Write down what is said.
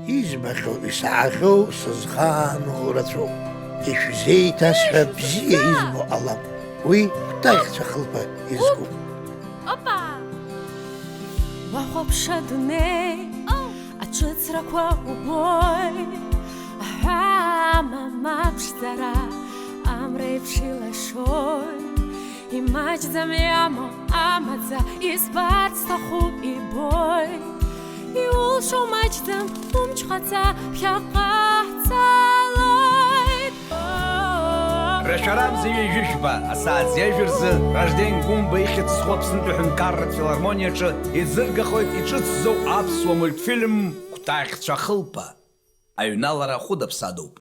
избахьоу, исаагъьоу, сызхаану рацәоуп. Ишәзеиҭасҳәа бзиа избо ҟалап. Уи кәтаӷьцәа хылԥа изкуп. Опа! Уахәаԥша адунеи, аҽыцрақәа убои, аҳәама ԥшӡара амреиԥш илашои, имаҷӡам иамоу амаӡа избарц сҭахуп ибои, иулшо маҷӡам умчхаца ԥхьаҟа ҳцалоит. Рашәарам зеҩы ижәыжәба, асааҭ зежәырзы Ражден Гәымба ихьыӡсхо Аԥснытәи аҳәынҭқарратә филармониаҿы иӡыргахоит иҿыцӡоу аԥсуа мультфильм Кәтаӷьцәа хылԥа. Аҩналара хәыда-ԥсадоуп.